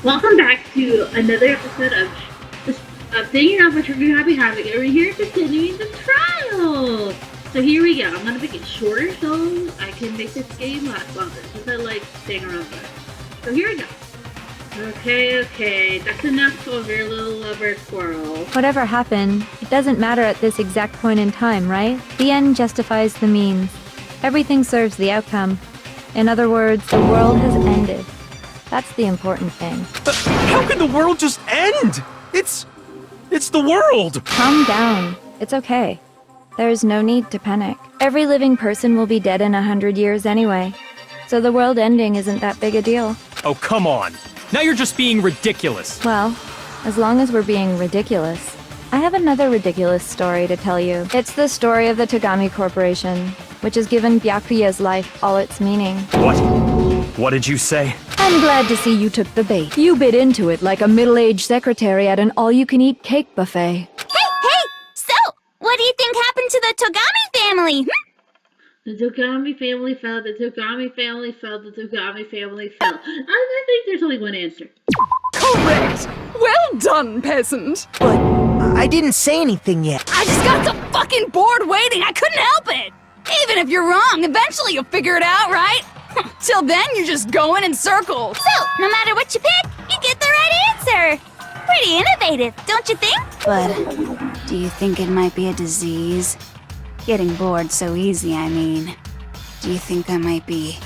Welcome back to another episode of Danganronpa Trigger Happy Havoc, and we're here continuing the trial! So here we go. I'm gonna make it shorter so I can make this game last longer, since I like Danganronpa. So here we go. Okay, that's enough of your little lover squirrel. Whatever happened, it doesn't matter at this exact point in time, right? The end justifies the means. Everything serves the outcome. In other words, the world has ended. That's the important thing. How can the world just end? It's the world! Calm down. It's okay. There's no need to panic. Every living person will be dead in 100 years anyway. So the world ending isn't that big a deal. Oh, come on. Now you're just being ridiculous. Well, as long as we're being ridiculous. I have another ridiculous story to tell you. It's the story of the Togami Corporation, which has given Byakuya's life all its meaning. What? What did you say? I'm glad to see you took the bait. You bit into it like a middle-aged secretary at an all-you-can-eat cake buffet. Hey! So, what do you think happened to the Togami family? The Togami family fell, the Togami family fell, the Togami family fell. I think there's only one answer. Correct! Well done, peasant! But I didn't say anything yet. I just got so fucking bored waiting, I couldn't help it! Even if you're wrong, eventually you'll figure it out, right? Till then, you're just going in circles. So, no matter what you pick, you get the right answer! Pretty innovative, don't you think? But do you think it might be a disease? Getting bored so easy, I mean. Do you think I might be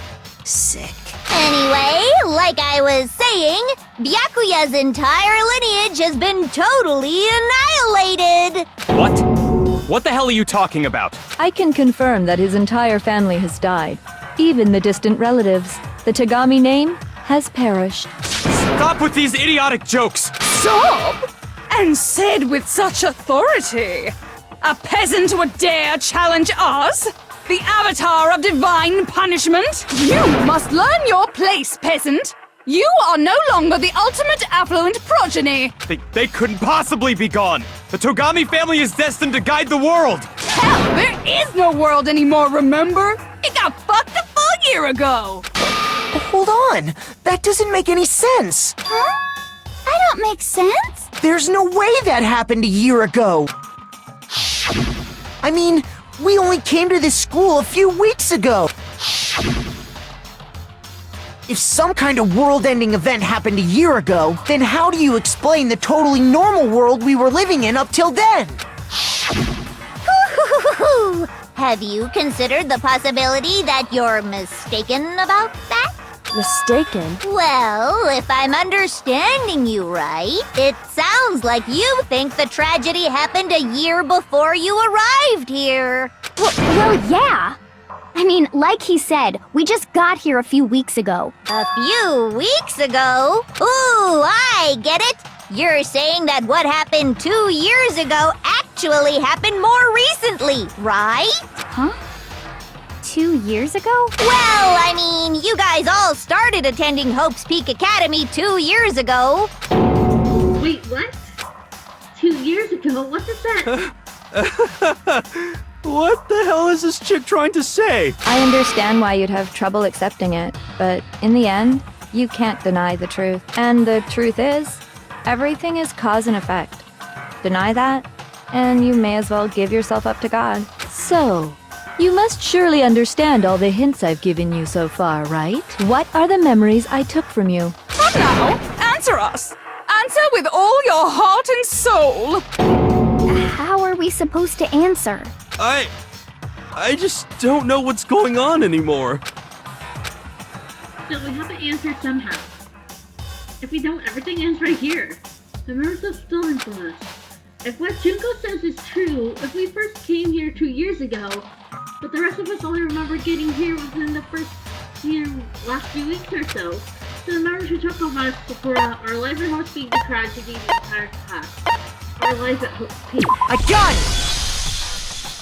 sick? Anyway, like I was saying, Byakuya's entire lineage has been totally annihilated! What? What the hell are you talking about? I can confirm that his entire family has died. Even the distant relatives. The Togami name has perished. Stop with these idiotic jokes! Stop! And said with such authority. A peasant would dare challenge us? The avatar of divine punishment? You must learn your place, peasant! You are no longer the ultimate affluent progeny! They couldn't possibly be gone! The Togami family is destined to guide the world! Hell, there is no world anymore, remember? It got fucked a full year ago! Hold on! That doesn't make any sense! Huh? I don't make sense? There's no way that happened a year ago! I mean, we only came to this school a few weeks ago! If some kind of world-ending event happened a year ago, then how do you explain the totally normal world we were living in up till then? Have you considered the possibility that you're mistaken about that? Mistaken? Well, if I'm understanding you right, it sounds like you think the tragedy happened a year before you arrived here. Well, yeah. I mean, like he said, we just got here a few weeks ago. A few weeks ago? Ooh, I get it. You're saying that what happened 2 years ago actually happened more recently, right? Huh? 2 years ago? Well, I mean, you guys all started attending Hope's Peak Academy 2 years ago. Wait, what? 2 years ago? What is that? What the hell is this chick trying to say? I understand why you'd have trouble accepting it, but in the end, you can't deny the truth. And the truth is, everything is cause and effect. Deny that, and you may as well give yourself up to God. So, you must surely understand all the hints I've given you so far, right? What are the memories I took from you? Come now, answer us! Answer with all your heart and soul! How are we supposed to answer? I just don't know what's going on anymore. So we have to answer somehow. If we don't, everything ends right here. The memories are stolen from us. If what Junko says is true, if we first came here 2 years ago, but the rest of us only remember getting here within the last few weeks or so, the memories we took from us for our life at Hope's Peak, the tragedy, the entire past. Our life at Hope's Peak. I got it!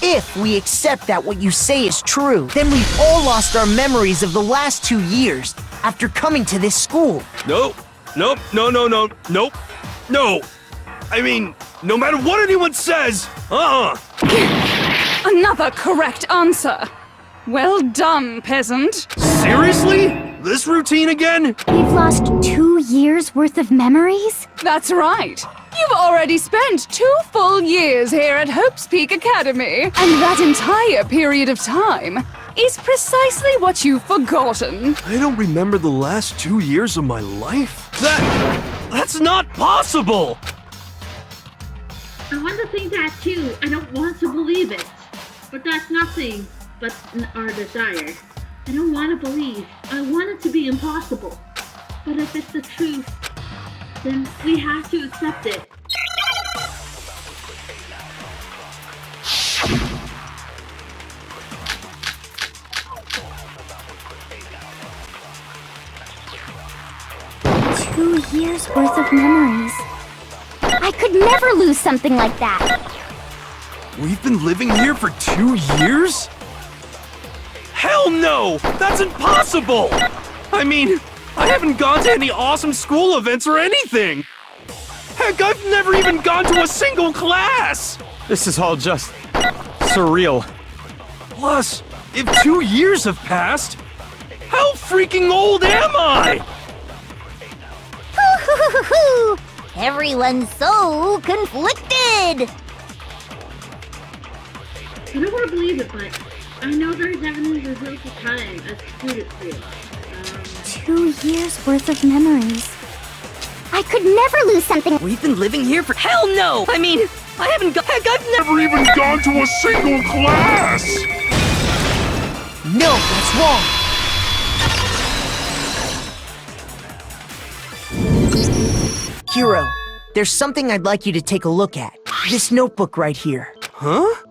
If we accept that what you say is true, then we've all lost our memories of the last 2 years after coming to this school. No. I mean, no matter what anyone says, Another correct answer. Well done, peasant. Seriously? This routine again? We've lost 2 years worth of memories? That's right. You've already spent 2 full years here at Hope's Peak Academy, and that entire period of time is precisely what you've forgotten. I don't remember the last 2 years of my life? That's not possible! I want to think that too. I don't want to believe it. But that's nothing but our desire. I don't want to believe. I want it to be impossible. But if it's the truth, then we have to accept it. Two years worth of memories. I could never lose something like that. We've been living here for 2 years? Hell no! That's impossible! I mean, I haven't gone to any awesome school events or anything! Heck, I've never even gone to a single class! This is all just surreal. Plus, if 2 years have passed, how freaking old am I? Everyone's so conflicted. I don't want to believe it, but I know there's evidence of social time as students do. 2 years worth of memories. I could never lose something. We've been living here for— Hell no! I mean, I haven't Heck, I've never Even gone to a single class! No, that's wrong! Hero, there's something I'd like you to take a look at. This notebook right here. Huh?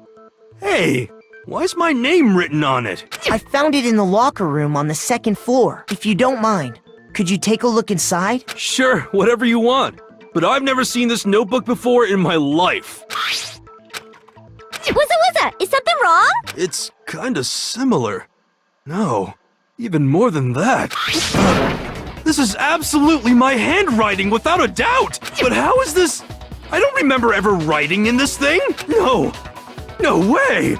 Hey, why's my name written on it? I found it in the locker room on the 2nd floor. If you don't mind, could you take a look inside? Sure, whatever you want. But I've never seen this notebook before in my life. Wuzza, is something wrong? It's kinda similar. No, even more than that. This is absolutely my handwriting, without a doubt! But how is this? I don't remember ever writing in this thing! No! No way!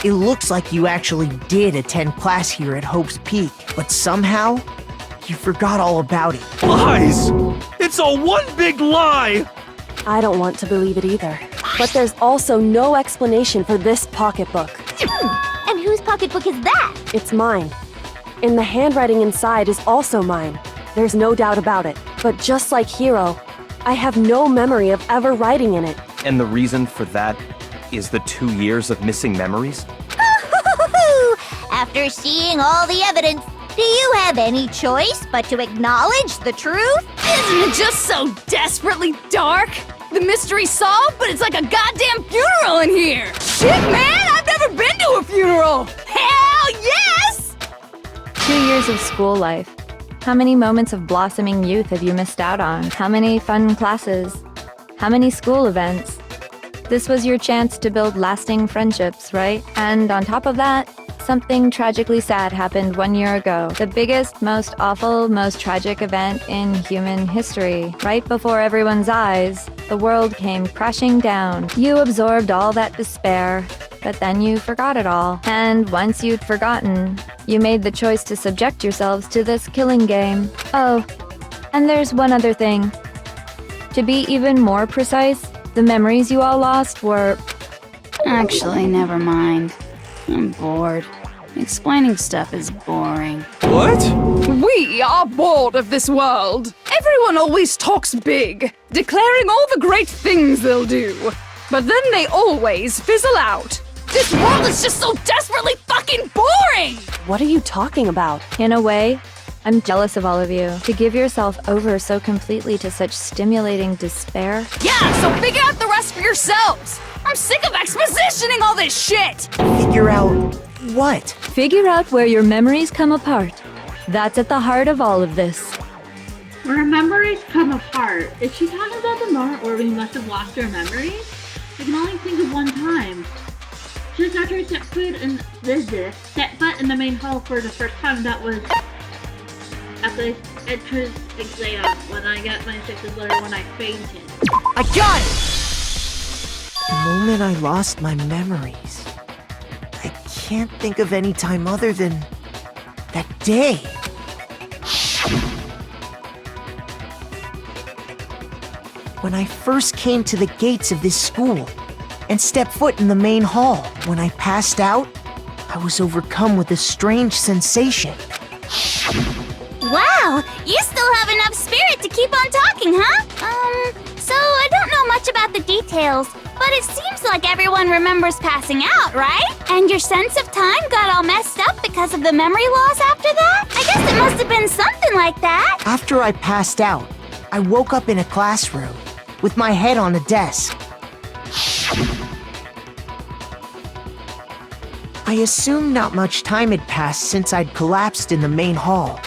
It looks like you actually did attend class here at Hope's Peak, but somehow, you forgot all about it. Lies! It's all one big lie! I don't want to believe it either. But there's also no explanation for this pocketbook. And whose pocketbook is that? It's mine. And the handwriting inside is also mine. There's no doubt about it. But just like Hero, I have no memory of ever writing in it. And the reason for that is the 2 years of missing memories? After seeing all the evidence, do you have any choice but to acknowledge the truth? Isn't it just so desperately dark? The mystery's solved, but it's like a goddamn funeral in here! Shit, man! I've never been to a funeral! Hell yes! 2 years of school life. How many moments of blossoming youth have you missed out on? How many fun classes? How many school events? This was your chance to build lasting friendships, right? And on top of that, something tragically sad happened 1 year ago. The biggest, most awful, most tragic event in human history. Right before everyone's eyes, the world came crashing down. You absorbed all that despair, but then you forgot it all. And once you'd forgotten, you made the choice to subject yourselves to this killing game. Oh, and there's one other thing. To be even more precise, the memories you all lost were— Actually, never mind. I'm bored. Explaining stuff is boring. What? We are bored of this world. Everyone always talks big, declaring all the great things they'll do. But then they always fizzle out. This world is just so desperately fucking boring! What are you talking about? In a way, I'm jealous of all of you. To give yourself over so completely to such stimulating despair. Yeah, so figure out the rest for yourselves! I'm sick of expositioning all this shit! Figure out what? Figure out where your memories come apart. That's at the heart of all of this. Where our memories come apart. Is she talking about the moment where we must have lost our memories? I can only think of one time. Just after I set foot in the main hall for the first time, that was at the entrance exam when I got my sister's letter when I fainted. I got it! The moment I lost my memories. I can't think of any time other than that day. when I first came to the gates of this school and stepped foot in the main hall. When I passed out, I was overcome with a strange sensation. Wow, you still have enough spirit to keep on talking, huh? So I don't know much about the details, but it seems like everyone remembers passing out, right? And your sense of time got all messed up because of the memory loss after that? I guess it must have been something like that. After I passed out, I woke up in a classroom with my head on a desk. I assumed not much time had passed since I'd collapsed in the main hall.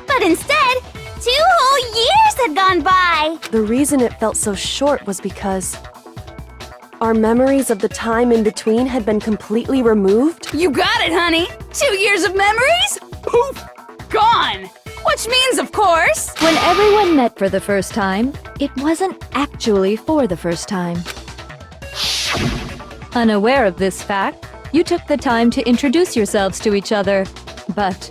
But instead, 2 whole years had gone by. The reason it felt so short was because our memories of the time in between had been completely removed. You got it, honey. 2 years of memories? Poof! Gone! Which means, of course... When everyone met for the first time, it wasn't actually for the first time. Unaware of this fact, you took the time to introduce yourselves to each other, But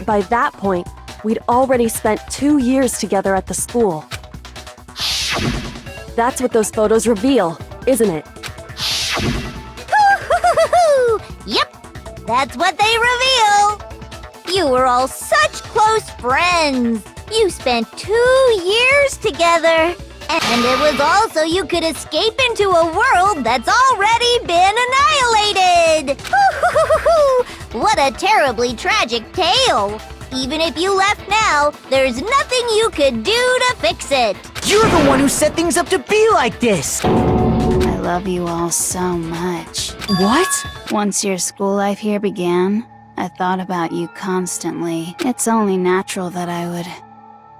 by that point, we'd already spent 2 years together at the school. That's what those photos reveal, isn't it? Yep, that's what they reveal. You were all such close friends. You spent 2 years together. And it was all so you could escape into a world that's already been annihilated. What a terribly tragic tale. Even if you left now, there's nothing you could do to fix it. You're the one who set things up to be like this! I love you all so much. What? Once your school life here began, I thought about you constantly. It's only natural that I would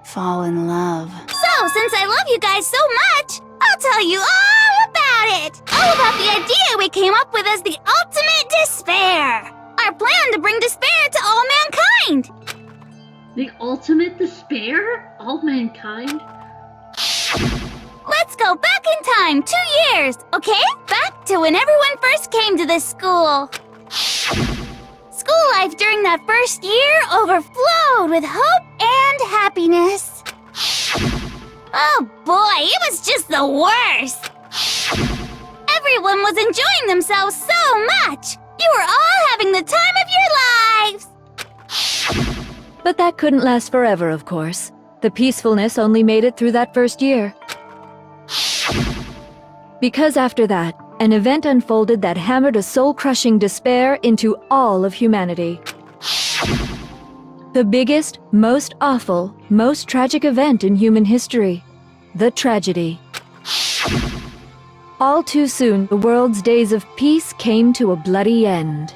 fall in love. So, since I love you guys so much, I'll tell you all about it! All about the idea we came up with as the ultimate despair! Our plan to bring despair to all mankind! The ultimate despair? All mankind? Let's go back in time 2 years, okay? Back to when everyone first came to this school. School life during that first year overflowed with hope and happiness. Oh boy, it was just the worst! Everyone was enjoying themselves so much! You were all having the time of your lives! But that couldn't last forever, of course. The peacefulness only made it through that first year. Because after that, an event unfolded that hammered a soul-crushing despair into all of humanity. The biggest, most awful, most tragic event in human history. The tragedy. All too soon, the world's days of peace came to a bloody end.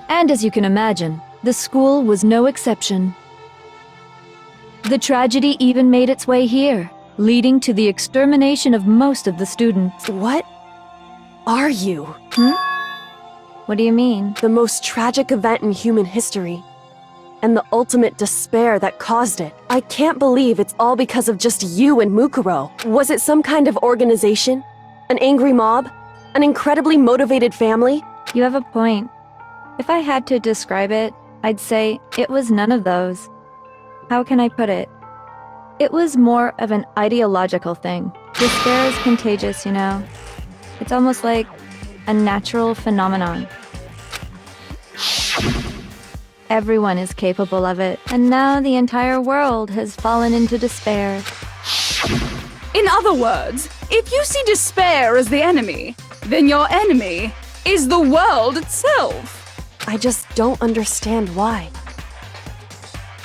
And as you can imagine, the school was no exception. The tragedy even made its way here, leading to the extermination of most of the students. What are you? What do you mean? The most tragic event in human history. And the ultimate despair that caused it. I can't believe it's all because of just you and Mukuro. Was it some kind of organization? An angry mob? An incredibly motivated family? You have a point. If I had to describe it, I'd say it was none of those. How can I put it? It was more of an ideological thing. Despair is contagious, you know. It's almost like a natural phenomenon. Everyone is capable of it, and now the entire world has fallen into despair. In other words, if you see despair as the enemy, then your enemy is the world itself. I just don't understand why.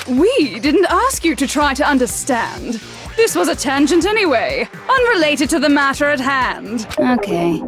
We didn't ask you to try to understand. This was a tangent anyway, unrelated to the matter at hand. Okay,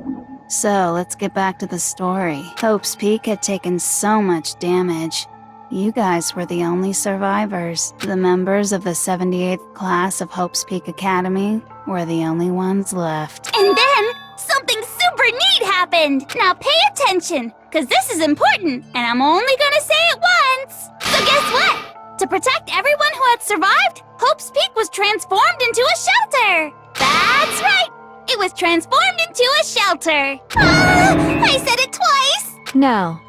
so let's get back to the story. Hope's Peak had taken so much damage. You guys were the only survivors. The members of the 78th class of Hope's Peak Academy were the only ones left. And then, something super neat happened! Now pay attention, because this is important, and I'm only gonna say it once! So guess what? To protect everyone who had survived, Hope's Peak was transformed into a shelter! That's right! It was transformed into a shelter! I said it twice! Now,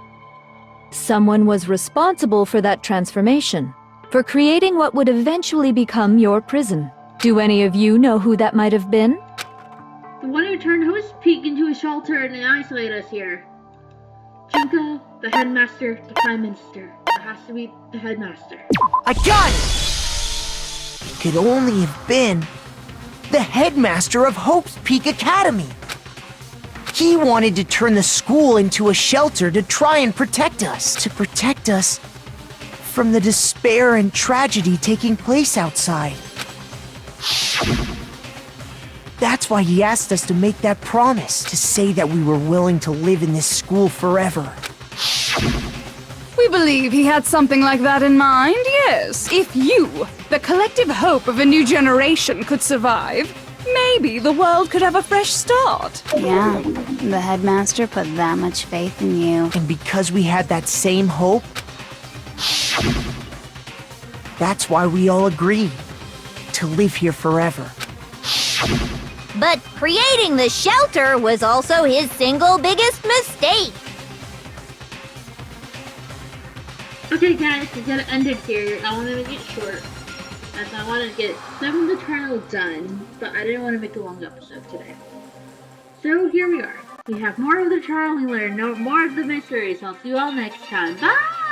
someone was responsible for that transformation. for creating what would eventually become your prison. Do any of you know who that might have been? The one who turned Host Peak into a shelter and isolated us here. Junko, the headmaster, the prime minister. It has to be the headmaster. I got it! It could only have been the headmaster of Hope's Peak Academy. He wanted to turn the school into a shelter to try and protect us. To protect us from the despair and tragedy taking place outside. That's why he asked us to make that promise, to say that we were willing to live in this school forever. We believe he had something like that in mind, yes. If you, the collective hope of a new generation, could survive, maybe the world could have a fresh start. Yeah, the headmaster put that much faith in you. And because we had that same hope, that's why we all agreed to live here forever. But creating the shelter was also his single biggest mistake. Okay guys, we gotta end it here. I want to make it short, as I want to get some of the trial done, but I didn't want to make a long episode today. So here we are. We have more of the trial, we learn more of the mysteries. I'll see you all next time. Bye!